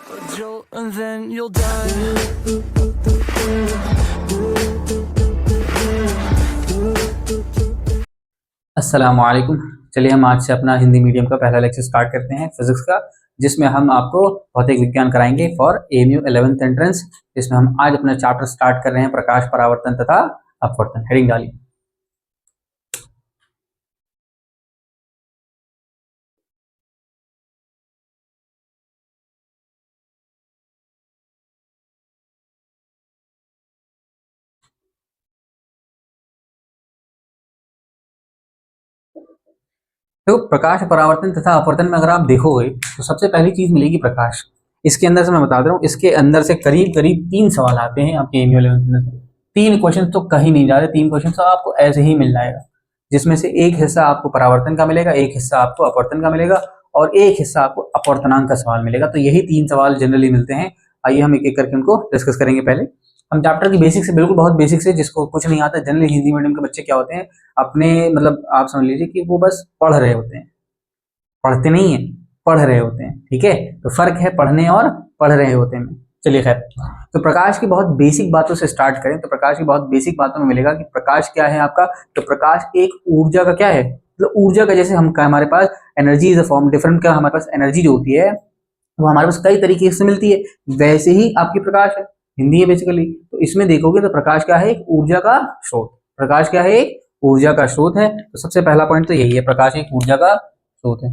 a jolt and then you'll die. अस्सलाम वालेकुम। चलिए हम आज से अपना हिंदी मीडियम का पहला लेक्चर स्टार्ट करते हैं फिजिक्स का, जिसमें हम आपको भौतिक विज्ञान कराएंगे फॉर एएमयू 11th एंट्रेंस। जिसमें हम आज अपना चैप्टर स्टार्ट कर रहे हैं प्रकाश परावर्तन तथा अपवर्तन। हेडिंग डालिए। तो प्रकाश परावर्तन तथा अपवर्तन में अगर आप देखोगे तो सबसे पहली चीज मिलेगी प्रकाश। इसके अंदर से मैं बता दे रहा हूँ, इसके अंदर से करीब करीब 3 सवाल आते हैं आपके एएमयू 11th में। 3 क्वेश्चन तो कहीं नहीं जा रहे, 3 क्वेश्चन तो आपको ऐसे ही मिल जाएगा, जिसमें से एक हिस्सा आपको परावर्तन का मिलेगा, एक हिस्सा आपको अपवर्तन का मिलेगा और एक हिस्सा आपको अपवर्तनांक का सवाल मिलेगा। तो यही 3 सवाल जनरली मिलते हैं। आइए हम एक एक करके उनको डिस्कस करेंगे। पहले हम चैप्टर की बेसिक से, बिल्कुल बहुत बेसिक से, जिसको कुछ नहीं आता, जनरली हिंदी मीडियम के बच्चे क्या होते हैं, अपने मतलब आप समझ लीजिए कि वो बस पढ़ रहे होते हैं, पढ़ते नहीं है, पढ़ रहे होते हैं। ठीक है, तो फर्क है पढ़ने और पढ़ रहे होते हैं। चलिए खैर, तो प्रकाश की बहुत बेसिक बातों से स्टार्ट करें तो प्रकाश की बहुत बेसिक बातों में मिलेगा कि प्रकाश क्या है आपका। तो प्रकाश एक ऊर्जा का क्या है, मतलब ऊर्जा का, जैसे हम हमारे पास energy is a form different का, हमारे पास एनर्जी जो होती है वो हमारे पास कई तरीके से मिलती है, वैसे ही आपकी प्रकाश है, हिंदी है बेसिकली। तो इसमें देखोगे तो प्रकाश क्या है, एक ऊर्जा का स्रोत। प्रकाश क्या है, एक ऊर्जा का स्रोत है। तो सबसे पहला पॉइंट तो यही है, प्रकाश एक ऊर्जा का स्रोत है।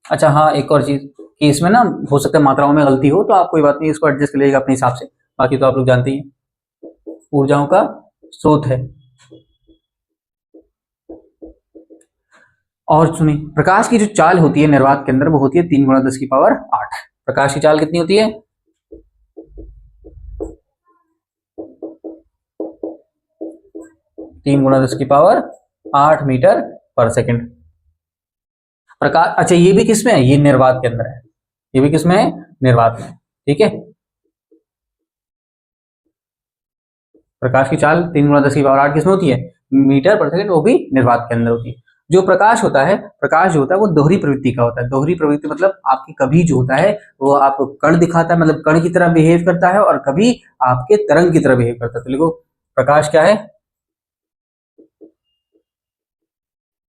अच्छा हाँ, एक और चीज कि इसमें ना हो सकता है मात्राओं में गलती हो, तो आप कोई बात नहीं, इसको एडजस्ट कर लीजिएगा अपने हिसाब से। बाकी तो आप लोग जानते ही हैं, ऊर्जाओं का स्रोत है। और सुनिए, प्रकाश की जो चाल होती है निर्वात के अंदर, वो होती है 3 × 10⁸ प्रकाश की चाल कितनी होती है, 3 × 10⁸ मीटर पर सेकंड। प्रकाश, अच्छा ये भी किसमें है, ये निर्वात के अंदर है, ये भी किसमें है, निर्वात में। ठीक है, प्रकाश की चाल 3 × 10⁸ किसमें होती है, मीटर पर सेकंड, वो भी निर्वात के अंदर होती है। जो प्रकाश होता है, प्रकाश जो होता है वो दोहरी प्रवृत्ति का होता है। दोहरी प्रवृत्ति मतलब आपकी कभी जो होता है वो आपको कण दिखाता है, मतलब कण की तरह बिहेव करता है, और कभी आपके तरंग की तरह बिहेव करता है। तो देखो प्रकाश क्या है,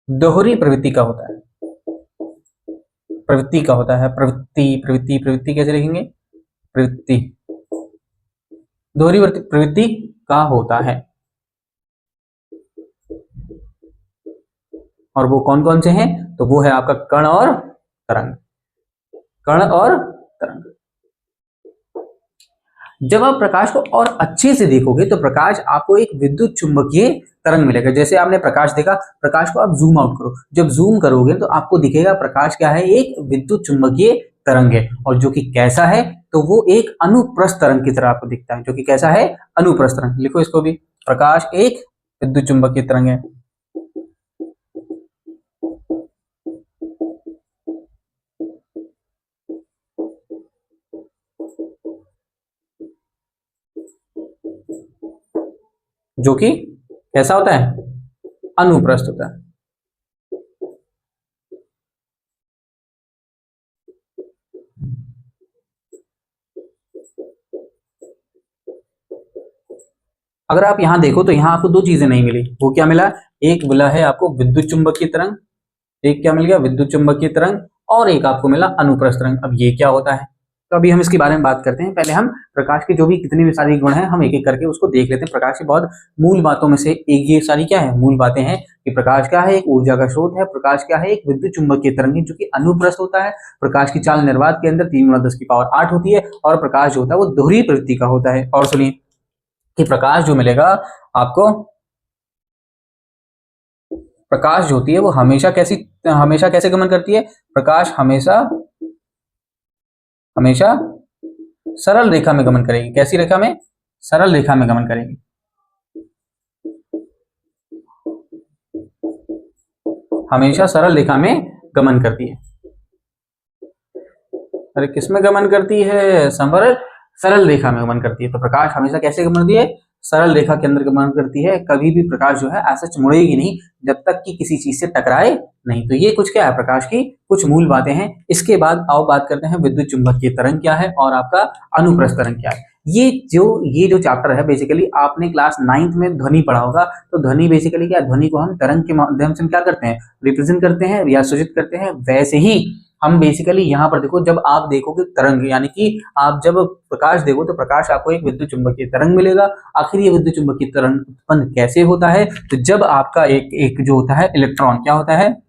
दोहरी प्रवृत्ति का होता है, प्रवृत्ति का होता है। प्रवृत्ति प्रवृत्ति प्रवृत्ति कैसे लिखेंगे, प्रवृत्ति, दोहरी प्रवृत्ति का होता है। और वो कौन कौन से हैं, तो वो है आपका कण और तरंग, कण और तरंग। जब आप प्रकाश को और अच्छे से देखोगे तो प्रकाश आपको एक विद्युत चुंबकीय तरंग मिलेगा। जैसे आपने प्रकाश देखा, प्रकाश को आप जूम आउट करो, जब जूम करोगे तो आपको दिखेगा प्रकाश क्या है, एक विद्युत चुंबकीय तरंग है, और जो कि कैसा है, तो वो एक अनुप्रस्थ तरंग की तरह आपको दिखता है। जो कि कैसा है, अनुप्रस्थ तरंग। लिखो इसको भी, प्रकाश एक विद्युत चुंबकीय तरंग है। जो कि कैसा होता है, अनुप्रस्थ होता है। अगर आप यहां देखो तो यहां आपको 2 चीजें नहीं मिली। वो क्या मिला, एक मिला है आपको विद्युत चुंबकीय तरंग, एक क्या मिल गया, विद्युत चुंबकीय तरंग, और एक आपको मिला अनुप्रस्थ तरंग। अब ये क्या होता है, तो अभी हम इसके बारे में बात करते हैं। पहले हम प्रकाश के जो भी कितने भी सारे गुण हैं, हम एक एक करके उसको देख लेते हैं। प्रकाश की बहुत मूल बातों में से एक ये सारी क्या है, मूल बातें हैं कि प्रकाश क्या है, एक ऊर्जा का स्रोत है। प्रकाश क्या है, एक विद्युत चुंबकीय तरंग है जो कि अनुप्रस्थ होता है। प्रकाश की चाल निर्वात के अंदर 3 × 10⁸ होती है, और प्रकाश जो होता है वो दोहरी प्रवृत्ति का होता है। और सुनिए कि प्रकाश जो मिलेगा आपको, प्रकाश जो होती है वो हमेशा कैसे गमन करती है, प्रकाश हमेशा हमेशा सरल रेखा में गमन करेगी। कैसी रेखा में, सरल रेखा में गमन करेगी। हमेशा सरल रेखा में गमन करती है। अरे किसमें गमन करती है, सरल रेखा में गमन करती है। तो प्रकाश हमेशा कैसे गमन करती है, सरल रेखा के अंदर गमन करती है। कभी भी प्रकाश जो है ऐसा मुड़ेगी नहीं जब तक कि किसी चीज से टकराए नहीं। तो ये कुछ क्या है, प्रकाश की कुछ मूल बातें हैं। इसके बाद आओ बात करते हैं विद्युत चुंबकीय तरंग क्या है और आपका अनुप्रस्थ तरंग क्या है। ये जो चैप्टर है बेसिकली आपने क्लास 9th में ध्वनि पढ़ा होगा। तो ध्वनि बेसिकली क्या है, ध्वनि को हम तरंग के माध्यम से क्या करते हैं, रिप्रेजेंट करते हैं या सूचित करते हैं। वैसे ही हम बेसिकली यहाँ पर देखो, जब आप देखोगे तरंग यानी कि आप जब प्रकाश देखो तो प्रकाश आपको एक विद्युत चुंबकीय तरंग मिलेगा। आखिर ये विद्युत चुंबकीय तरंग उत्पन्न कैसे होता है, तो जब आपका एक जो होता है इलेक्ट्रॉन, क्या होता है,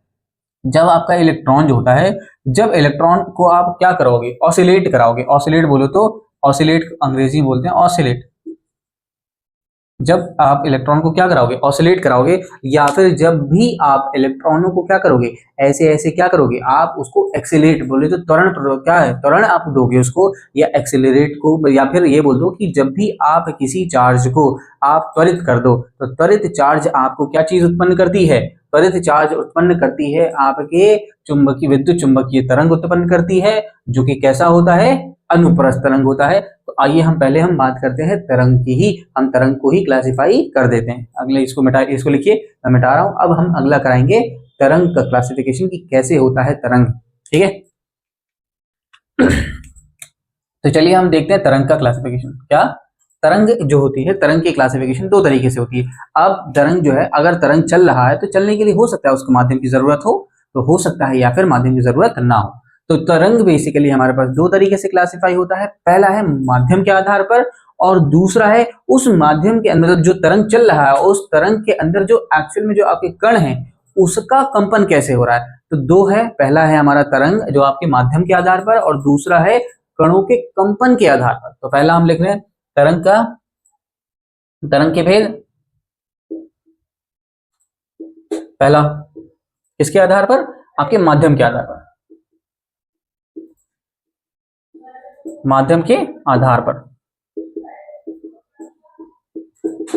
जब आपका इलेक्ट्रॉन जो होता है, जब इलेक्ट्रॉन को आप क्या करोगे, ऑसिलेट कराओगे। ऑसिलेट बोलो तो ऑसिलेट अंग्रेजी बोलते हैं ऑसिलेट। जब आप इलेक्ट्रॉन को क्या कराओगे, ऑसिलेट कराओगे, या फिर जब भी आप इलेक्ट्रॉनों को क्या करोगे, ऐसे ऐसे क्या करोगे, आप उसको एक्सेलरेट बोले तो त्वरण, क्या है, त्वरण आप दोगे उसको, या एक्सेलरेट को, या फिर ये बोल दो कि जब भी आप किसी चार्ज को आप त्वरित कर दो तो त्वरित चार्ज आपको क्या चीज उत्पन्न करती है, त्वरित चार्ज उत्पन्न करती है आपके चुंबकीय विद्युत चुंबकीय तरंग उत्पन्न करती है, जो कि कैसा होता है, अनुप्रस्थ तरंग होता है। तो आइए हम बात करते हैं तरंग की ही, हम तरंग को ही क्लासिफाई कर देते हैं। अगले इसको लिखिए, मैं मिटा रहा हूं। अब हम अगला कराएंगे तरंग का क्लासिफिकेशन की कैसे होता है तरंग, ठीक है। तो चलिए हम देखते हैं तरंग का क्लासिफिकेशन। क्या तरंग जो होती है, तरंग की क्लासिफिकेशन दो तरीके से होती है। अब तरंग जो है, अगर तरंग चल रहा है तो चलने के लिए हो सकता है उसको माध्यम की जरूरत हो सकता है, या फिर माध्यम की जरूरत ना हो। तो तरंग बेसिकली हमारे पास दो तरीके से क्लासिफाई होता है। पहला है माध्यम के आधार पर, और दूसरा है उस माध्यम के अंदर जो तरंग चल रहा है, उस तरंग के अंदर जो एक्चुअल में जो आपके कण हैं उसका कंपन कैसे हो रहा है। तो दो है, पहला है हमारा तरंग जो आपके माध्यम के आधार पर, और दूसरा है कणों के कंपन के आधार पर। तो पहला हम लिख रहे हैं तरंग के भेद। पहला किसके आधार पर, आपके माध्यम के आधार पर, माध्यम के आधार पर।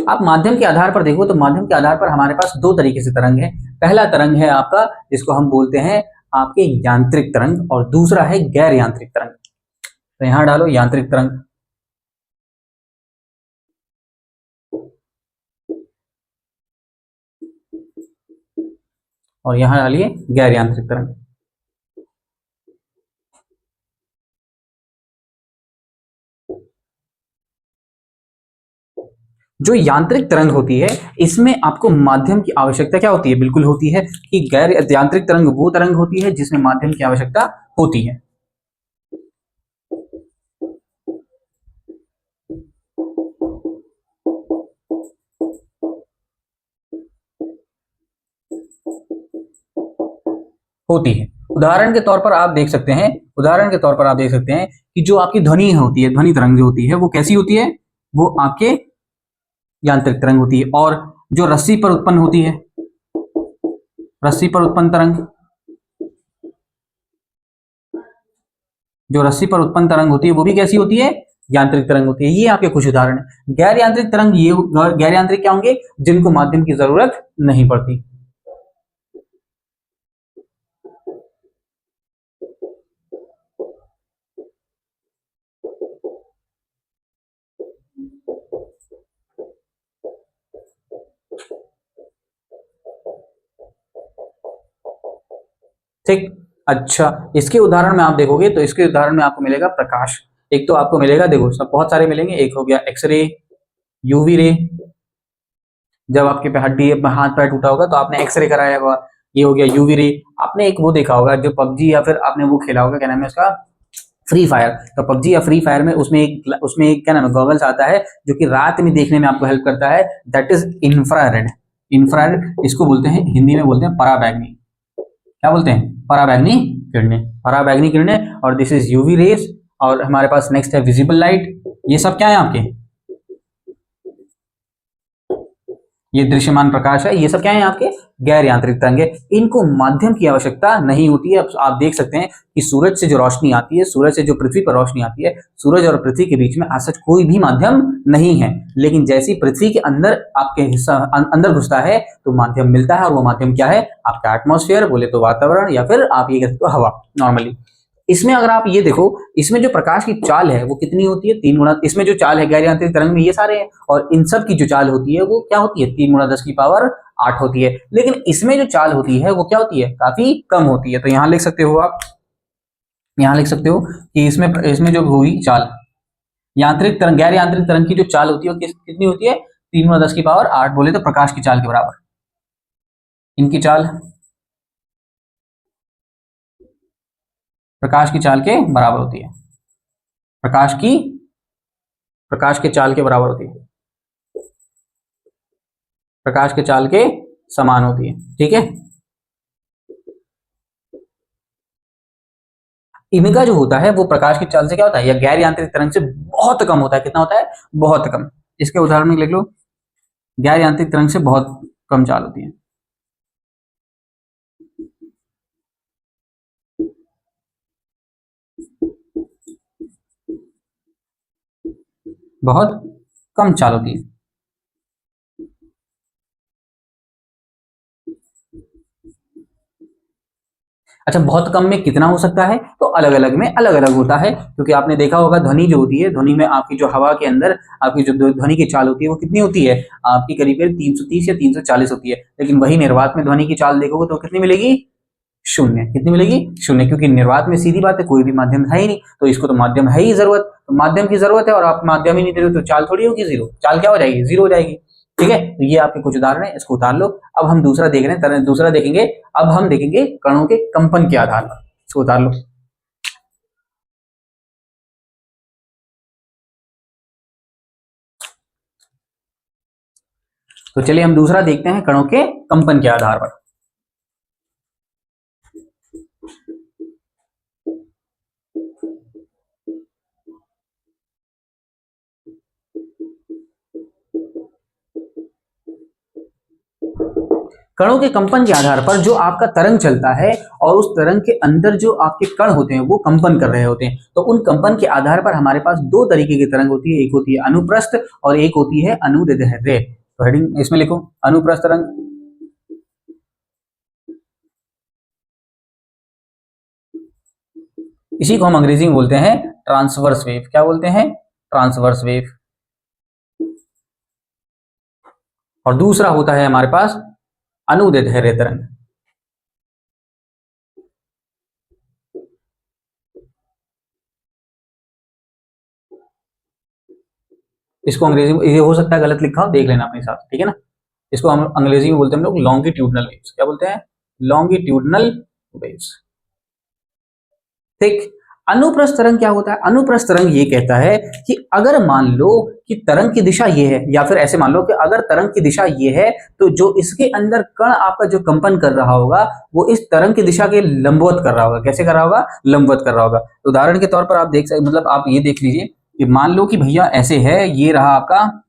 आप माध्यम के आधार पर देखो तो माध्यम के आधार पर हमारे पास दो तरीके से तरंग है। पहला तरंग है आपका जिसको हम बोलते हैं आपके यांत्रिक तरंग, और दूसरा है गैर यांत्रिक तरंग। तो यहां डालो यांत्रिक तरंग, और यहां डालिए गैर यांत्रिक तरंग। जो यांत्रिक तरंग होती है इसमें आपको माध्यम की आवश्यकता क्या होती है, बिल्कुल होती है कि गैर यांत्रिक तरंग वो तरंग होती है जिसमें माध्यम की आवश्यकता होती है। उदाहरण के तौर पर आप देख सकते हैं, कि जो आपकी ध्वनि होती है, ध्वनि तरंग जो होती है वो कैसी होती है, वो आपके यांत्रिक तरंग होती है। और जो रस्सी पर उत्पन्न होती है, रस्सी पर उत्पन्न तरंग, जो रस्सी पर उत्पन्न तरंग होती है वो भी कैसी होती है, यांत्रिक तरंग होती है। ये आपके कुछ उदाहरण है। गैर यांत्रिक तरंग, ये गैर यांत्रिक क्या होंगे, जिनको माध्यम की जरूरत नहीं पड़ती। ठीक, अच्छा, इसके उदाहरण में आप देखोगे तो इसके उदाहरण में आपको मिलेगा प्रकाश। एक तो आपको मिलेगा, देखो सब बहुत सारे मिलेंगे। एक हो गया एक्सरे, यूवी रे, जब आपके पे हड्डी हाथ पैर टूटा होगा तो आपने एक्सरे कराया होगा, ये हो गया यूवी रे। आपने एक वो देखा होगा जो पबजी, या फिर आपने वो खेला होगा, क्या नाम है उसका, फ्री फायर। तो पबजी या फ्री फायर में उसमें एक क्या नाम है, गॉगल्स आता है जो कि रात में देखने में आपको हेल्प करता है, दैट इज इंफ्रारेड। इंफ्रारेड इसको बोलते हैं, हिंदी में बोलते हैं पराबैंगनी। क्या बोलते हैं, पराबैंगनी किरणें, पराबैंगनी किरणें। और दिस इज यूवी रेस। और हमारे पास नेक्स्ट है विजिबल लाइट। ये सब क्या है आपके, ये दृश्यमान प्रकाश है। ये सब क्या है आपके, गैर यांत्रिक तरंगे। इनको माध्यम की आवश्यकता नहीं होती है। अब आप देख सकते हैं कि सूरज से जो रोशनी आती है, सूरज से जो पृथ्वी पर रोशनी आती है, सूरज और पृथ्वी के बीच में आज सच कोई भी माध्यम नहीं है। लेकिन जैसी पृथ्वी के अंदर आपके हिस्सा अंदर घुसता है तो माध्यम मिलता है, और वो माध्यम क्या है, आपका एटमॉस्फेयर बोले तो वातावरण, या फिर आप ये कहते हो हवा। नॉर्मली इसमें अगर आप ये देखो, इसमें जो प्रकाश की चाल है वो कितनी होती है, 3 गुणा, इसमें जो चाल है गैर यांत्रिक तरंग में ये सारे हैं, और इन सब की जो चाल होती है वो क्या होती है, 3 गुणा 10 की पावर 8 होती है। लेकिन इसमें जो चाल होती है वो क्या होती है, काफी कम होती है। तो यहां लिख सकते हो आप, यहां लिख सकते हो कि इसमें जो हुई चाल, यांत्रिक तरंग, गैर यांत्रिक तरंग की जो चाल होती है वो कितनी होती है, 3 गुणा 10 की पावर 8, बोले तो प्रकाश की चाल के बराबर। इनकी चाल प्रकाश की चाल के बराबर होती है, प्रकाश के चाल के बराबर होती है, प्रकाश के चाल के समान होती है। ठीक है, इनका जो होता है वो प्रकाश की चाल से क्या होता है, या गैर यांत्रिक तरंग से बहुत कम होता है। कितना होता है, बहुत कम। इसके उदाहरण में लिख लो, गैर यांत्रिक तरंग से बहुत कम चाल होती है। बहुत कम चाल होती है। अच्छा, बहुत कम में कितना हो सकता है, तो अलग अलग में अलग अलग होता है, क्योंकि आपने देखा होगा ध्वनि जो होती है, ध्वनि में आपकी जो हवा के अंदर आपकी जो ध्वनि की चाल होती है वो कितनी होती है, आपकी करीब 330 या 340 होती है। लेकिन वही निर्वात में ध्वनि की चाल देखोगे तो कितनी मिलेगी, शून्य। कितनी मिलेगी, शून्य, क्योंकि निर्वात में सीधी बात है कोई भी माध्यम है ही नहीं, तो इसको तो माध्यम है ही जरूरत, तो माध्यम की जरूरत है, और आप माध्यम ही नहीं दे रहे तो चाल थोड़ी होगी जीरो, चाल क्या हो जाएगी, जीरो हो जाएगी। ठीक है, तो ये आपके कुछ उदाहरण है, इसको उतार लो। अब हम दूसरा देख रहे हैं, दूसरा देखेंगे, अब हम देखेंगे कणों के कंपन के आधार पर, इसको उतार लो। तो चलिए हम दूसरा देखते हैं कणों के कंपन के आधार पर। कणों के कंपन के आधार पर जो आपका तरंग चलता है और उस तरंग के अंदर जो आपके कण होते हैं वो कंपन कर रहे होते हैं, तो उन कंपन के आधार पर हमारे पास दो तरीके की तरंग होती है, एक होती है अनुप्रस्थ और एक होती है अनुदैर्ध्य। तो हेडिंग इसमें लिखो, अनुप्रस्थ तरंग, इसी को हम अंग्रेजी में बोलते हैं ट्रांसवर्स वेव। क्या बोलते हैं, ट्रांसवर्स वेव। और दूसरा होता है हमारे पास अनुदैर्ध्य तरंग। इसको अंग्रेजी में, ये हो सकता है गलत लिखा हो, देख लेना अपने हिसाब से, ठीक है ना। इसको हम अंग्रेजी में बोलते हैं हम लोग लॉन्गिट्यूडनल वेव्स। क्या बोलते हैं, लॉन्गिट्यूडनल वेव्स। ठीक, अनुप्रस्थ तरंग क्या होता है, अनुप्रस्थ तरंग ये कहता है कि अगर मान लो कि तरंग की दिशा ये है, या फिर ऐसे मान लो कि अगर तरंग की दिशा ये है, तो जो इसके अंदर कण आपका जो कंपन कर रहा होगा वो इस तरंग की दिशा के लंबवत कर रहा होगा। कैसे कर रहा होगा, लंबवत कर रहा होगा। उदाहरण के तौर पर आप देख सकते, मतलब आप ये देख लीजिए कि मान लो कि भैया ऐसे है, ये रहा आपका,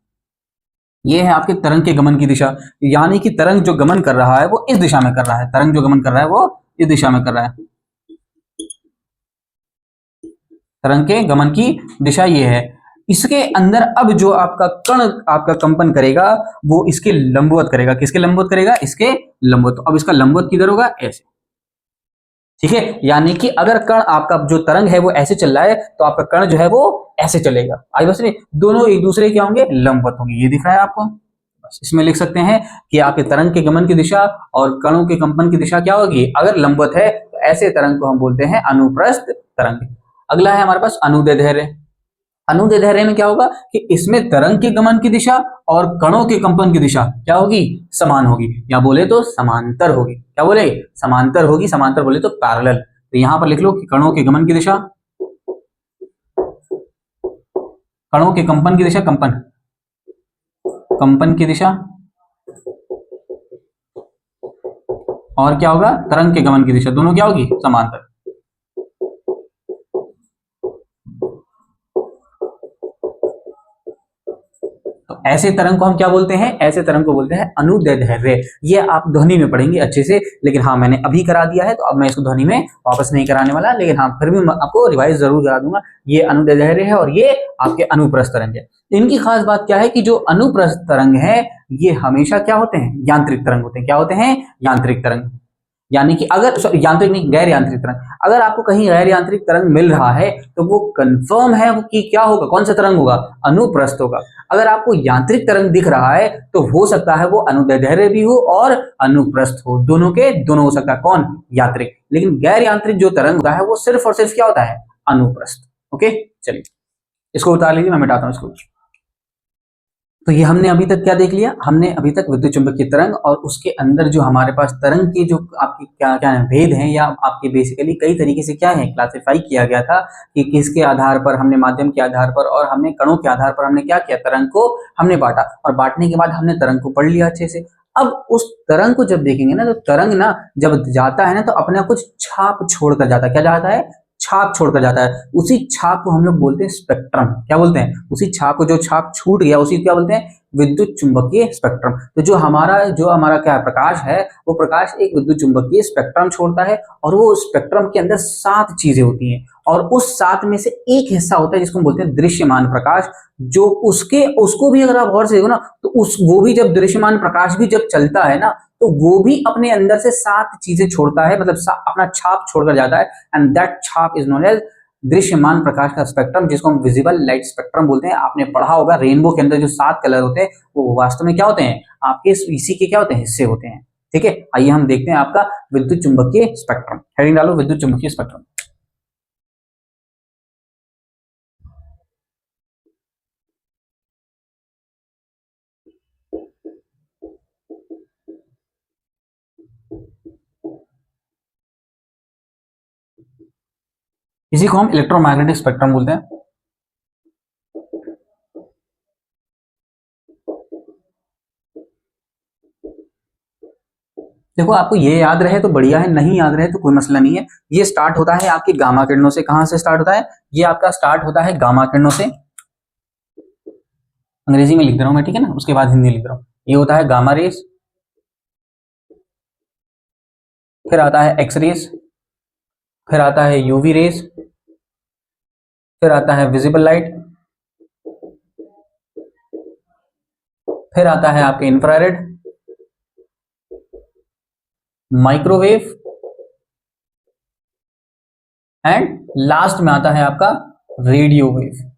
ये है आपके तरंग के गमन की दिशा, यानी कि तरंग जो गमन कर रहा है वो इस दिशा में कर रहा है, तरंग जो गमन कर रहा है वो इस दिशा में कर रहा है, तरंग के गमन की दिशा ये है। इसके अंदर अब जो आपका कण आपका कंपन करेगा वो इसके लंबवत करेगा। किसके लंबवत करेगा, इसके लंबवत। तो अब इसका लंबवत किधर होगा, ऐसे, ठीक है। यानी कि अगर कण आपका जो तरंग है वो ऐसे चल रहा है तो आपका कण जो है वो ऐसे चलेगा। आई बस, दोनों एक दूसरे क्या होंगे, लंबवत होंगे। ये दिख रहा है आपको, बस इसमें लिख सकते हैं कि आपके तरंग के गमन की दिशा और कणों के कंपन की दिशा क्या होगी, अगर लंबवत है तो ऐसे तरंग को हम बोलते हैं अनुप्रस्थ तरंग। अगला है हमारे पास अनुदैर्ध्य। अनुदैर्ध्य में क्या होगा कि इसमें तरंग के गमन की दिशा और कणों के कंपन की दिशा क्या होगी, समान होगी, या बोले तो समांतर होगी। क्या बोले, समांतर होगी, समांतर बोले तो पैरेलल। तो यहां पर लिख लो कि कणों के गमन की दिशा, कणों के कंपन की दिशा, कंपन की दिशा, और क्या होगा, तरंग के गमन की दिशा, दोनों क्या होगी, समांतर। तो ऐसे तरंग को हम क्या बोलते हैं, ऐसे तरंग को बोलते हैं अनुदैर्ध्य। ये आप ध्वनि में पढ़ेंगे अच्छे से, लेकिन हाँ मैंने अभी करा दिया है तो अब मैं इसको ध्वनि में वापस नहीं कराने वाला, लेकिन हाँ फिर भी आपको रिवाइज जरूर करा दूंगा। ये अनुदैर्ध्य है और ये आपके अनुप्रस्थ तरंग है। इनकी खास बात क्या है कि जो अनुप्रस्थ तरंग है ये हमेशा क्या होते हैं, यांत्रिक तरंग होते हैं। क्या होते हैं, यांत्रिक तरंग। यानी कि अगर यांत्रिक नहीं, गैर यांत्रिक तरंग, अगर आपको कहीं गैर यांत्रिक तरंग मिल रहा है तो वो कंफर्म है वो कि क्या होगा, कौन सा तरंग होगा, अनुप्रस्थ होगा। अगर आपको यांत्रिक तरंग दिख रहा है तो हो सकता है वो अनुदैर्ध्य भी हो और अनुप्रस्थ हो, दोनों के दोनों हो सकता है, कौन, यांत्रिक। लेकिन गैर यांत्रिक जो तरंग होता है वो सिर्फ और सिर्फ क्या होता है, अनुप्रस्थ। ओके, चलिए इसको उतार लीजिए, मैं मिटाता हूं इसको। तो ये हमने अभी तक क्या देख लिया, हमने अभी तक विद्युत चुंबकीय तरंग और उसके अंदर जो हमारे पास तरंग के जो आपके क्या क्या है भेद हैं, या आपके बेसिकली कई तरीके से क्या है क्लासिफाई किया गया था कि किसके आधार पर, हमने माध्यम के आधार पर और हमने कणों के आधार पर हमने क्या किया, तरंग को हमने बांटा, और बांटने के बाद हमने तरंग को पढ़ लिया अच्छे से। अब उस तरंग को जब देखेंगे ना, तो तरंग ना जब जाता है ना तो अपने कुछ छाप छोड़कर जाता है, क्या जाता है, छाप छोड़कर जाता है। उसी छाप को हम लोग बोलते हैं स्पेक्ट्रम। क्या बोलते हैं, उसी छाप को, जो छाप छूट गया उसी क्या बोलते हैं, विद्युत चुंबकीय स्पेक्ट्रम। तो जो हमारा क्या प्रकाश है, वो प्रकाश एक विद्युत चुंबकीय स्पेक्ट्रम छोड़ता है, और वो स्पेक्ट्रम के अंदर 7 चीजें होती हैं, और उस 7 में से एक हिस्सा होता है जिसको हम बोलते हैं दृश्यमान प्रकाश। जो उसको भी अगर आप गौर से देखो ना, तो वो भी जब दृश्यमान प्रकाश भी जब चलता है ना, तो वो भी अपने अंदर से 7 चीजें छोड़ता है, मतलब अपना छाप छोड़कर जाता है, एंड दैट छाप इज नोन एज दृश्यमान प्रकाश का स्पेक्ट्रम, जिसको हम विजिबल लाइट स्पेक्ट्रम बोलते हैं। आपने पढ़ा होगा रेनबो के अंदर जो 7 कलर होते हैं वो वास्तव में क्या होते हैं, आपके इसी के क्या होते हैं, हिस्से होते हैं। ठीक है, आइए हम देखते हैं आपका विद्युत चुंबकीय स्पेक्ट्रम। हेडिंग डालो, विद्युत चुंबकीय स्पेक्ट्रम। इसी को हम इलेक्ट्रोमैग्नेटिक स्पेक्ट्रम बोलते हैं। देखो, आपको ये याद रहे तो बढ़िया है, नहीं याद रहे तो कोई मसला नहीं है। ये स्टार्ट होता है आपकी गामा किरणों से। कहां से स्टार्ट होता है, ये आपका स्टार्ट होता है गामा किरणों से। अंग्रेजी में लिख रहा हूं मैं, ठीक है ना, उसके बाद हिंदी लिख रहा हूं। ये होता है गामा रेस, फिर आता है एक्स रेस, फिर आता है यूवी रेस, फिर आता है विजिबल लाइट, फिर आता है आपके इंफ्रारेड, माइक्रोवेव, एंड लास्ट में आता है आपका रेडियो वेव।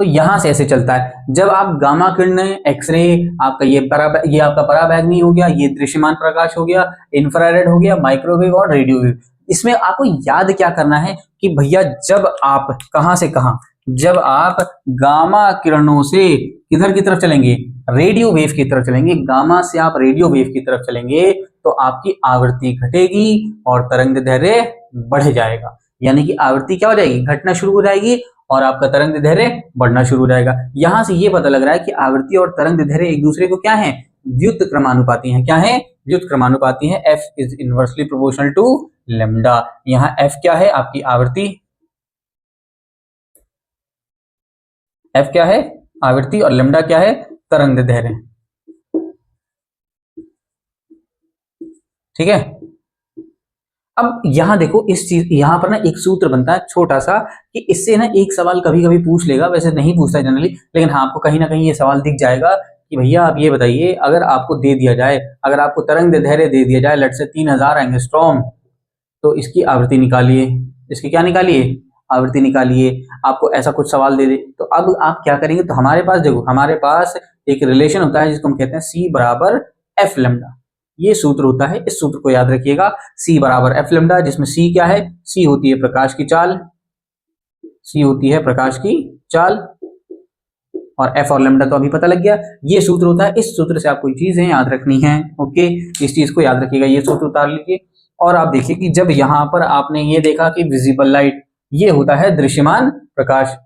तो यहां से ऐसे चलता है। जब आप गामा किरण, एक्सरे, आपका ये आपका पराबैंगनी हो गया, ये दृश्यमान प्रकाश हो गया, इंफ्रारेड हो गया, माइक्रोवेव और रेडियो वेव। इसमें आपको याद क्या करना है कि भैया जब आप कहां से कहां, जब आप गामा किरणों से किधर की तरफ चलेंगे, रेडियो वेव की तरफ चलेंगे, गामा से आप रेडियो वेव की तरफ चलेंगे, तो आपकी आवृत्ति घटेगी और तरंग दैर्ध्य बढ़ जाएगा। यानी कि आवृत्ति क्या हो जाएगी, घटना शुरू हो जाएगी, और आपका तरंग दैर्ध्य बढ़ना शुरू हो जाएगा। यहां से ये पता लग रहा है कि आवृत्ति और तरंग दैर्ध्य एक दूसरे को क्या है, व्युत क्रमानुपाती हैं। क्या है, व्युत क्रमानुपाती हैं। F is inversely proportional to lambda. यहाँ F क्या है, आपकी आवृत्ति, F क्या है, आवृत्ति, और लैम्डा क्या है, तरंग दैर्ध्य। ठीक है, अब यहां देखो, इस चीज यहां पर ना एक सूत्र बनता है छोटा सा, कि इससे ना एक सवाल कभी कभी पूछ लेगा, वैसे नहीं पूछता जनरली, लेकिन हाँ आपको कहीं ना कहीं ये सवाल दिख जाएगा कि भैया आप ये बताइए, अगर आपको दे दिया जाए, अगर आपको तरंग दैर्ध्य दे दिया जाए, लेट्स से 3000 एंगस्ट्रॉम, तो इसकी आवृत्ति निकालिए, इसकी क्या निकालिए, आवृत्ति निकालिए। आपको ऐसा कुछ सवाल दे दे, तो अब आप क्या करेंगे, तो हमारे पास देखो, हमारे पास एक रिलेशन होता है जिसको हम कहते हैं C बराबर F लैम्डा। ये सूत्र होता है, इस सूत्र को याद रखिएगा, C बराबर F लैम्डा, जिसमें C क्या है, C होती है प्रकाश की चाल, C होती है प्रकाश की चाल, और F और लैम्डा तो अभी पता लग गया। ये सूत्र होता है, इस सूत्र से आपको चीजें याद रखनी है। ओके, इस चीज को याद रखिएगा, ये सूत्र उतार लीजिए। और आप देखिए कि जब यहां पर आपने ये देखा कि विजिबल लाइट, ये होता है दृश्यमान प्रकाश,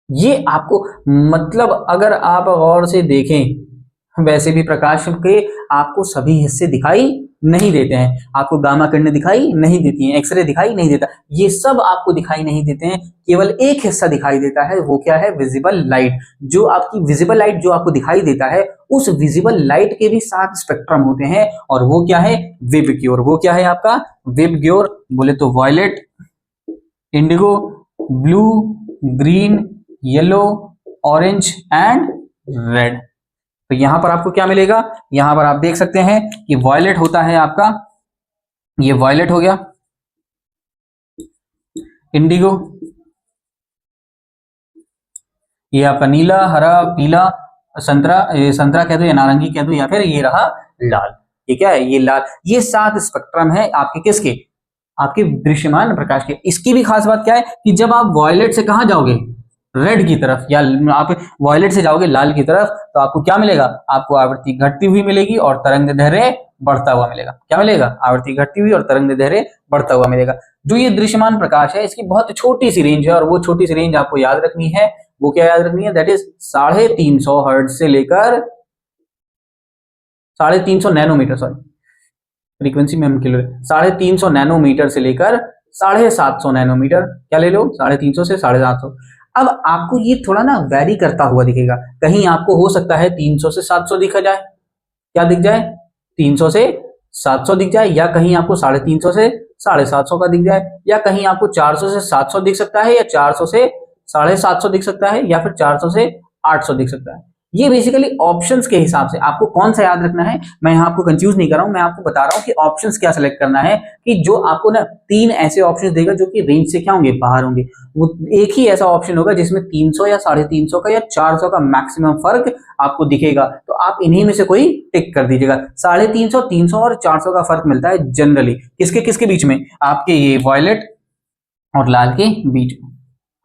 ये आपको, मतलब अगर आप गौर से देखें, वैसे भी प्रकाश के आपको सभी हिस्से दिखाई नहीं देते हैं। आपको गामा किरणें दिखाई नहीं देती हैं, एक्सरे दिखाई नहीं देता, ये सब आपको दिखाई नहीं देते हैं। केवल एक हिस्सा दिखाई देता है, वो क्या है, विजिबल लाइट। जो आपकी विजिबल लाइट जो आपको दिखाई देता है, उस विजिबल लाइट के भी 7 स्पेक्ट्रम होते हैं, और वो क्या है, विबग्योर। वो क्या है आपका, विबग्योर। बोले तो violet, indigo, blue, green, yellow, orange and red. तो यहां पर आपको क्या मिलेगा, यहां पर आप देख सकते हैं कि वॉयलेट होता है आपका, ये वॉयलेट हो गया, इंडिगो, ये आपका नीला, हरा, पीला, संतरा, ये संतरा कह दो या नारंगी कह दो, या फिर ये रहा लाल। ये क्या है, ये लाल। ये 7 स्पेक्ट्रम है आपके किसके, आपके दृश्यमान प्रकाश के। इसकी भी खास बात क्या है कि जब आप वॉयलेट से कहां जाओगे, रेड की तरफ, या आप वॉयलेट से जाओगे लाल की तरफ, तो आपको क्या मिलेगा, आपको आवृत्ति घटती हुई मिलेगी और तरंग दैर्ध्य बढ़ता हुआ मिलेगा। क्या मिलेगा, आवृत्ति घटती हुई और तरंग दैर्ध्य बढ़ता हुआ मिलेगा। जो ये दृश्यमान प्रकाश है इसकी बहुत छोटी सी रेंज है, और वो छोटी सी रेंज आपको याद रखनी है। वो क्या याद रखनी है, दैट इज 350 हर्ट्ज से लेकर 350 नैनोमीटर, सॉरी फ्रीक्वेंसी में हम किलो, 350 नैनोमीटर से लेकर 750 नैनोमीटर, क्या ले लो, 350 से 750। अब आपको ये थोड़ा ना वैरी करता हुआ दिखेगा, कहीं आपको हो सकता है 300 से 700 दिखा जाए, क्या दिख जाए, 300 से 700 दिख जाए, या कहीं आपको 350 से 750 का दिख जाए, या कहीं आपको 400 से 700 दिख सकता है, या 400 से 750 दिख सकता है, या फिर 400 से 800 दिख सकता है। ये बेसिकली ऑप्शंस के हिसाब से आपको कौन सा याद रखना है, मैं यहाँ आपको कंफ्यूज नहीं कर रहा हूं, मैं आपको बता रहा हूं कि ऑप्शंस क्या सिलेक्ट करना है, कि जो आपको ना 3 ऐसे ऑप्शंस देगा जो कि रेंज से क्या होंगे, बाहर होंगे। वो एक ही ऐसा ऑप्शन होगा जिसमें 300 या 350 का या 400 का मैक्सिमम फर्क आपको दिखेगा, तो आप इन्हीं में से कोई टिक कर दीजिएगा। 350, 300 और 400 का फर्क मिलता है जनरली किसके किसके बीच में, आपके ये वॉयलेट और लाल के बीच में।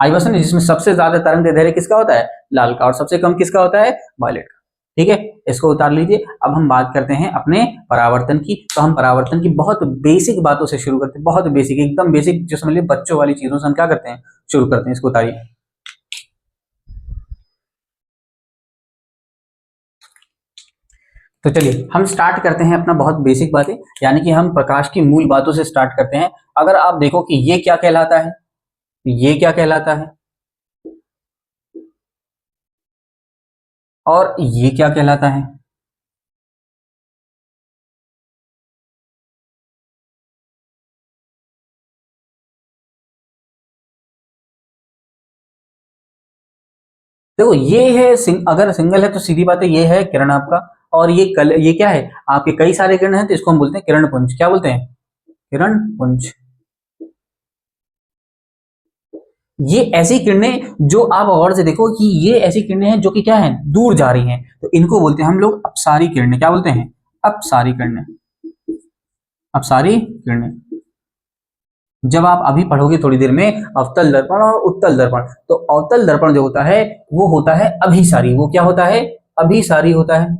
आई बस ने, जिसमें सबसे ज्यादा तरंग दैर्ध्य किसका होता है, लाल का, और सबसे कम किसका होता है, वॉयलेट का। ठीक है, इसको उतार लीजिए। अब हम बात करते हैं अपने परावर्तन की। तो हम परावर्तन की बहुत बेसिक बातों से शुरू करते हैं, बहुत बेसिक, एकदम बेसिक, जो समझ लीजिए बच्चों वाली चीजों से हम क्या करते हैं, शुरू करते हैं। इसको उतारिए। तो चलिए हम स्टार्ट करते हैं अपना बहुत बेसिक बातें, यानी कि हम प्रकाश की मूल बातों से स्टार्ट करते हैं। अगर आप देखो कि ये क्या कहलाता है, ये क्या कहलाता है, और ये क्या कहलाता है। देखो ये है अगर सिंगल है तो सीधी बात है, ये है किरण आपका, और ये क्या है, आपके कई सारे किरण हैं, तो इसको हम बोलते हैं किरण पुंज। क्या बोलते हैं, किरण पुंज। ये ऐसी किरणें जो आप गौर से देखो कि ये ऐसी किरणें हैं जो कि क्या है, दूर जा रही हैं, तो इनको बोलते हैं हम लोग अपसारी किरणें। क्या बोलते हैं, अपसारी किरणें, अपसारी किरणें। जब आप अभी पढ़ोगे थोड़ी देर में अवतल दर्पण और उत्तल दर्पण, तो अवतल दर्पण जो होता है वो होता है अभिसारी। वो क्या होता है, अभिसारी होता है।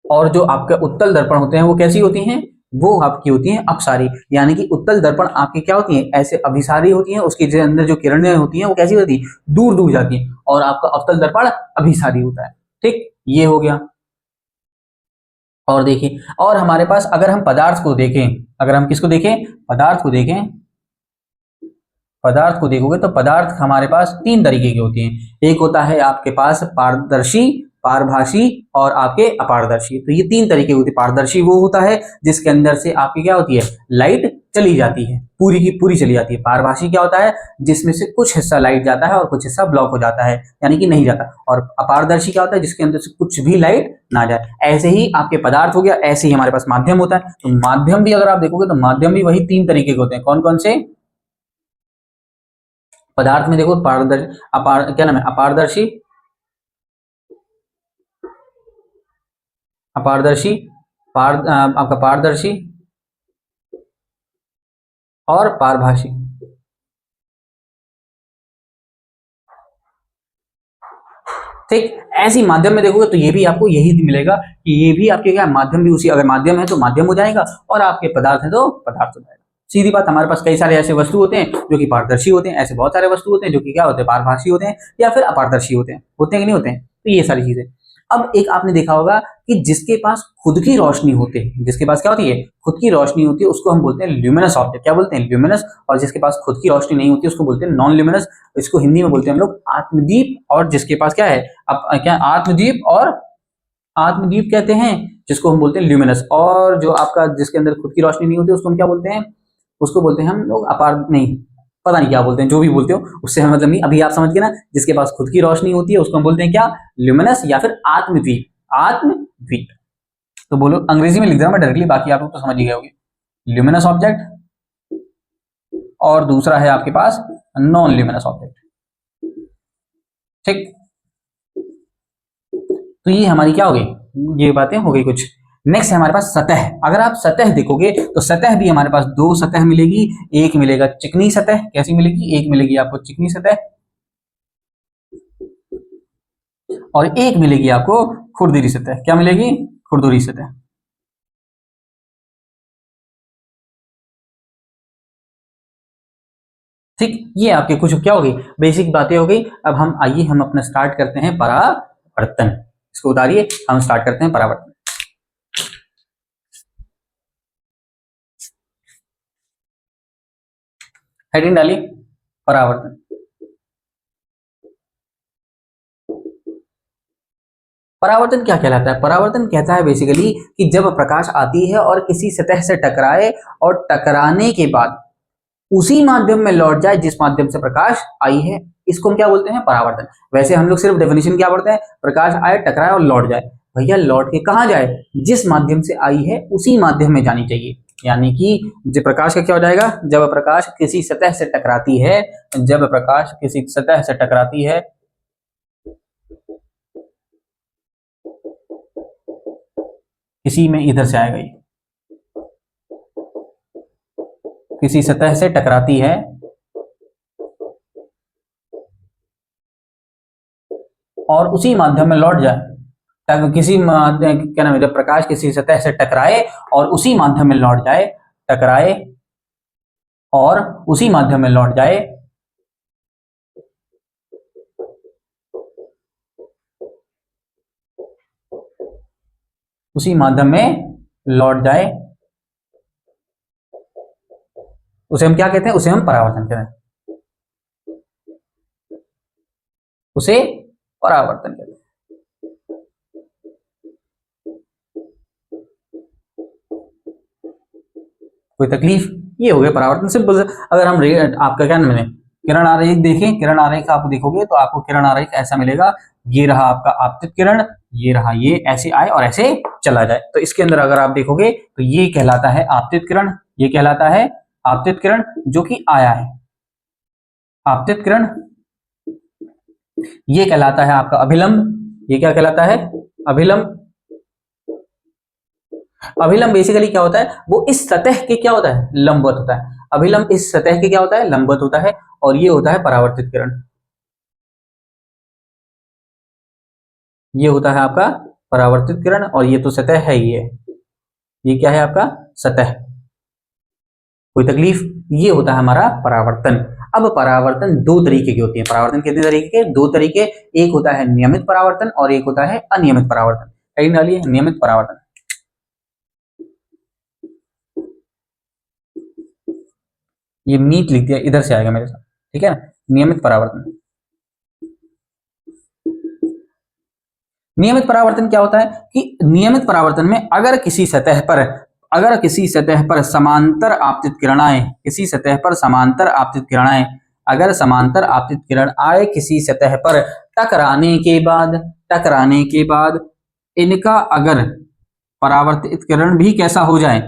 और जो आपके उत्तल दर्पण होते हैं वो कैसी होती हैं, वो आपकी होती हैं अपसारी। यानी कि उत्तल दर्पण आपकी क्या होती हैं, ऐसे अभिसारी होती हैं, उसके जो अंदर जो किरणें होती हैं वो कैसी होती हैं, दूर दूर जाती हैं, और आपका अवतल दर्पण अभिसारी होता है। ठीक, ये हो गया। और देखिए, और हमारे पास अगर हम पदार्थ को देखें, अगर हम किसको देखें, पदार्थ को देखें, पदार्थ को देखोगे तो पदार्थ हमारे पास 3 तरीके के होते हैं। एक होता है आपके पास पारदर्शी, पारभासी और आपके अपारदर्शी। तो ये 3 तरीके होते हैं। पारदर्शी वो होता है जिसके अंदर से आपकी क्या होती है, लाइट चली जाती है, पूरी की पूरी चली जाती है। पारभासी क्या होता है, जिसमें से कुछ हिस्सा लाइट जाता है और कुछ हिस्सा ब्लॉक हो जाता है, यानी कि नहीं जाता। और अपारदर्शी क्या होता है, जिसके अंदर से कुछ भी लाइट ना जाए। ऐसे ही आपके पदार्थ हो गया, ऐसे ही हमारे पास माध्यम होता है। तो माध्यम भी अगर आप देखोगे तो माध्यम भी वही 3 तरीके के होते हैं। कौन कौन से, पदार्थ में देखो पारदर्शी, क्या नाम है, अपारदर्शी, अपारदर्शी, आपका पारदर्शी और पारभासी। ठीक, ऐसी माध्यम में देखोगे तो ये भी आपको यही मिलेगा कि ये भी आपके क्या, माध्यम भी उसी, अगर माध्यम है तो माध्यम हो जाएगा, और आपके पदार्थ है तो पदार्थ हो जाएगा। सीधी बात। हमारे पास कई सारे ऐसे वस्तु होते हैं जो कि पारदर्शी होते हैं, ऐसे बहुत सारे वस्तु होते हैं जो कि क्या होते हैं, पारभासी होते हैं या फिर अपारदर्शी होते हैं। होते हैं कि नहीं होते हैं, तो ये सारी चीजें। अब एक आपने देखा होगा कि जिसके पास खुद की रोशनी होती है, जिसके पास क्या होती है, खुद की रोशनी होती है, उसको हम बोलते हैं ल्यूमिनस ऑब्जेक्ट। क्या बोलते हैं, ल्यूमिनस। और जिसके पास खुद की रोशनी नहीं होती उसको बोलते हैं नॉन ल्यूमिनस। इसको हिंदी में बोलते हैं हम लोग आत्मदीप। और जिसके पास क्या है, अब क्या, आत्मदीप, और आत्मदीप कहते हैं जिसको हम बोलते हैं ल्यूमिनस। और जो आपका जिसके अंदर खुद की रोशनी नहीं होती उसको हम क्या बोलते हैं, उसको बोलते हैं हम लोग अपार, नहीं, पता नहीं क्या बोलते हैं, जो भी बोलते हो उससे हमें मतलब नहीं। अभी आप समझ गए ना, जिसके पास खुद की रोशनी होती है उसको हम बोलते हैं क्या, ल्यूमिनस या फिर आत्मदीप, आत्मदीप। तो बोलो, अंग्रेजी में लिख दे रहा हूं मैं डायरेक्टली, बाकी आप लोग तो समझ ही गए होंगे। ल्यूमिनस ऑब्जेक्ट और दूसरा है आपके पास नॉन ल्यूमिनस ऑब्जेक्ट, ठीक। तो ये हमारी क्या हो गई, ये बातें हो गई कुछ। नेक्स्ट है हमारे पास सतह। अगर आप सतह देखोगे तो सतह भी हमारे पास दो सतह मिलेगी। एक मिलेगा चिकनी सतह, कैसी मिलेगी, एक मिलेगी आपको चिकनी सतह और एक मिलेगी आपको खुरदुरी सतह। क्या मिलेगी, खुरदुरी सतह। ठीक, ये आपके कुछ क्या हो गई, बेसिक बातें हो गई। अब हम आइए हम अपना स्टार्ट करते हैं परावर्तन। इसको उतारिए, हम स्टार्ट करते हैं परावर्तन। हेडिंग डालिए, परावर्तन। परावर्तन क्या कहलाता है, परावर्तन कहता है बेसिकली कि जब प्रकाश आती है और किसी सतह से टकराए और टकराने के बाद उसी माध्यम में लौट जाए जिस माध्यम से प्रकाश आई है, इसको हम क्या बोलते हैं, परावर्तन। वैसे हम लोग सिर्फ डेफिनेशन क्या पढ़ते हैं, प्रकाश आए, टकराए और लौट जाए। भैया लौट के कहाँ जाए, जिस माध्यम से आई है उसी माध्यम में जानी चाहिए। यानी कि जब प्रकाश का क्या हो जाएगा, जब प्रकाश किसी सतह से टकराती है, जब प्रकाश किसी सतह से टकराती है, किसी में इधर से आएगा, ये किसी सतह से टकराती है और उसी माध्यम में लौट जाए, ताकि किसी क्या नाम है, जब प्रकाश किसी सतह से टकराए और उसी माध्यम में लौट जाए, टकराए और उसी माध्यम में लौट जाए, उसी माध्यम में लौट जाए, उसे हम क्या कहते हैं, उसे हम परावर्तन कहते हैं, उसे परावर्तन कहते हैं। कोई तकलीफ, ये हो गया परावर्तन सिंपल। अगर हम आपका क्या नाम है, किरण आरेख देखें, किरण आरेख आप देखोगे तो आपको किरण आरेख ऐसा मिलेगा, ये रहा आपका आपतित किरण, ये रहा, ये ऐसे आए और ऐसे चला जाए। तो इसके अंदर अगर आप देखोगे तो ये कहलाता है आपतित किरण, ये कहलाता है आपतित किरण जो कि आया है, आपतित किरण। ये कहलाता है आपका अभिलंब, ये क्या कहलाता है, अभिलंब। अभिलंब बेसिकली क्या होता है, वो इस सतह के क्या होता है, लंबवत होता है। अभिलंब इस सतह के क्या होता है, लंबवत होता है। और ये होता है परावर्तित किरण, ये होता है आपका परावर्तित किरण। और ये तो सतह है ही है, ये क्या है आपका सतह। कोई तकलीफ, ये होता है हमारा परावर्तन। अब परावर्तन दो तरीके की होती है, परावर्तन कितने तरीके के, दो तरीके। एक होता है नियमित परावर्तन और एक होता है अनियमित परावर्तन। हेडिंग डालिए, नियमित परावर्तन। ये नीट लिख दिया, इधर से आएगा मेरे साथ, ठीक है ना। नियमित परावर्तन, नियमित परावर्तन क्या होता है कि नियमित परावर्तन में अगर किसी सतह पर समांतर आपतित किरण आए, किसी सतह पर समांतर आपतित किरण आए, अगर समांतर आपतित किरण आए किसी सतह पर, टकराने के बाद इनका अगर परावर्तित किरण भी कैसा हो जाए,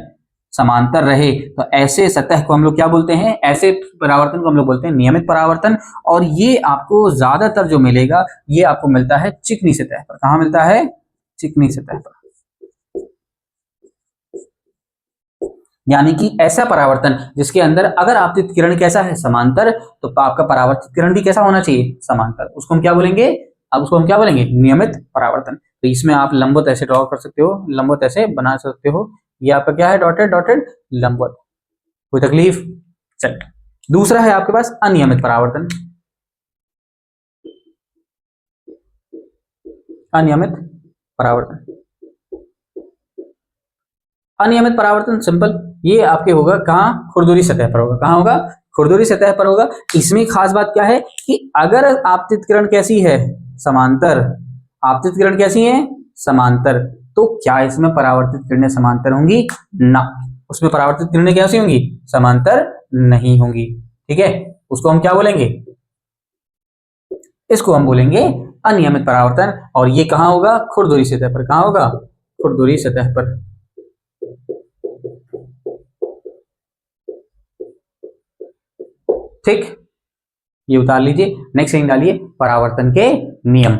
समांतर रहे, तो ऐसे सतह को हम लोग क्या बोलते हैं, ऐसे परावर्तन को हम लोग बोलते हैं नियमित परावर्तन। और ये आपको ज्यादातर जो मिलेगा, ये आपको मिलता है चिकनी सतह पर। कहां मिलता है, चिकनी सतह पर। यानी कि ऐसा परावर्तन जिसके अंदर अगर आपतित किरण कैसा है, समांतर, तो आपका परावर्तित किरण भी कैसा होना चाहिए, समांतर। उसको हम क्या बोलेंगे, अब उसको हम क्या बोलेंगे, नियमित परावर्तन। तो इसमें आप लंबवत ऐसे ड्रॉ कर सकते हो, लंबवत ऐसे बना सकते हो। ये आपका क्या है, डॉटेड डॉटेड लंबवत। कोई तकलीफ, चल। दूसरा है आपके पास अनियमित परावर्तन, अनियमित परावर्तन। अनियमित परावर्तन सिंपल, ये आपके होगा कहां, खुरदुरी सतह पर होगा। कहां होगा, खुरदुरी सतह पर होगा। इसमें खास बात क्या है कि अगर आपतित किरण कैसी है, समांतर, आपतित किरण कैसी है, समांतर, तो क्या इसमें परावर्तित किरणें समांतर होंगी, ना, उसमें परावर्तित किरणें कैसी होंगी, समांतर नहीं होंगी। ठीक है, उसको हम क्या बोलेंगे, इसको हम बोलेंगे अनियमित परावर्तन। और ये कहां होगा, खुरदुरी सतह पर। कहां होगा, खुरदुरी सतह पर। ठीक, ये उतार लीजिए। नेक्स्ट हेडिंग डालिए परावर्तन के नियम।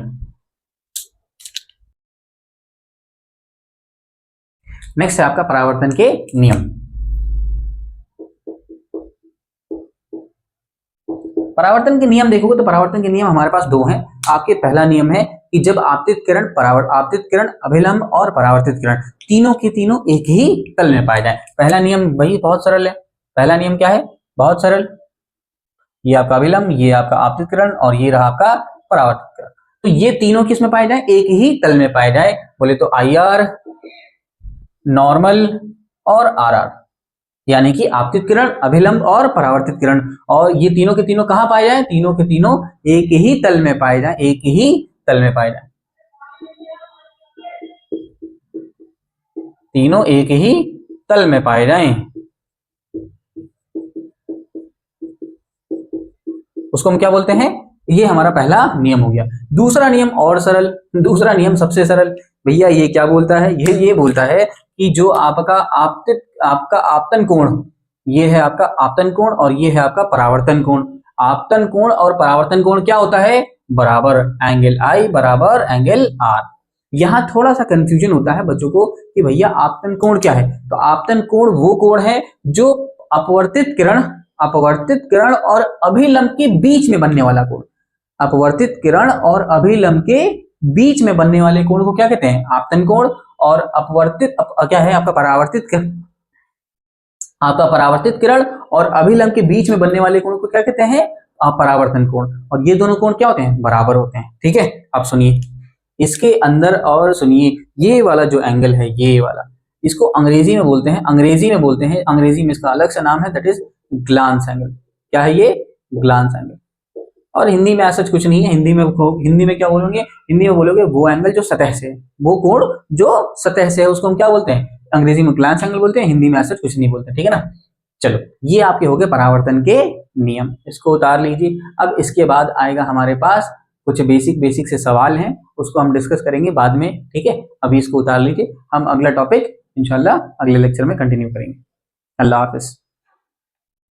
नेक्स्ट है आपका परावर्तन के नियम। परावर्तन के नियम देखोगे तो परावर्तन के नियम हमारे पास दो हैं आपके। पहला नियम है कि जब आपतित किरण, आपतित किरण, अभिलंब और परावर्तित किरण तीनों के तीनों एक ही तल में पाए जाए। पहला नियम भाई बहुत सरल है। पहला नियम क्या है, बहुत सरल। ये आपका अभिलंब, ये आपका आपतित किरण और ये रहा आपका परावर्तित किरण। तो ये तीनों किस में पाए जाए, एक ही तल में पाए जाए। बोले तो IR, नॉर्मल और RR, यानी कि आपतित किरण, अभिलंब और परावर्तित किरण। और ये तीनों के तीनों कहां पाए जाए, तीनों के तीनों एक ही तल में पाए जाए, एक ही तल में पाए जाए। तीनों एक ही तल में पाए जाएं, उसको हम क्या बोलते हैं, ये हमारा पहला नियम हो गया। दूसरा नियम और सरल, दूसरा नियम सबसे सरल भैया। ये क्या बोलता है, ये बोलता है कि जो आपका आपका आपतन कोण, ये है आपका आपतन कोण और ये है आपका परावर्तन कोण। आपतन कोण और परावर्तन कोण क्या होता है, बराबर। एंगल I बराबर एंगल R। यहां थोड़ा सा कंफ्यूजन होता है बच्चों को कि भैया आपतन कोण क्या है। तो आपतन कोण वो कोण है जो अपवर्तित किरण और अभिलंब के बीच में बनने वाला कोण। अपवर्तित किरण और अभिलंब के बीच में बनने वाले कोण को क्या कहते हैं, आपतन कोण। और अपवर्तित क्या है आपका परावर्तित किरण, आपका परावर्तित किरण और अभिलंब के बीच में बनने वाले कोण को क्या कहते हैं, परावर्तन कोण। और ये दोनों कोण क्या होते हैं, बराबर होते हैं। ठीक है, अब सुनिए इसके अंदर और सुनिए, ये वाला जो एंगल है, ये वाला, इसको अंग्रेजी में बोलते हैं, अंग्रेजी में इसका अलग सा नाम है, दैट इज ग्लांस एंगल। क्या है ये, ग्लांस एंगल। और हिंदी में ऐसा कुछ नहीं है। हिंदी में क्या बोलोगे, हिंदी में बोलोगे वो एंगल जो सतह से है, वो कोण जो सतह से है, उसको हम क्या बोलते हैं, अंग्रेजी में ग्लांस एंगल बोलते हैं, हिंदी में ऐसा कुछ नहीं बोलते। ठीक है ना। चलो, ये आपके हो गए परावर्तन के नियम, इसको उतार लीजिए। अब इसके बाद आएगा हमारे पास कुछ बेसिक से सवाल हैं, उसको हम डिस्कस करेंगे बाद में। ठीक है, अभी इसको उतार लीजिए, हम अगला टॉपिक इंशाल्लाह अगले लेक्चर में कंटिन्यू करेंगे। अल्लाह हाफिज।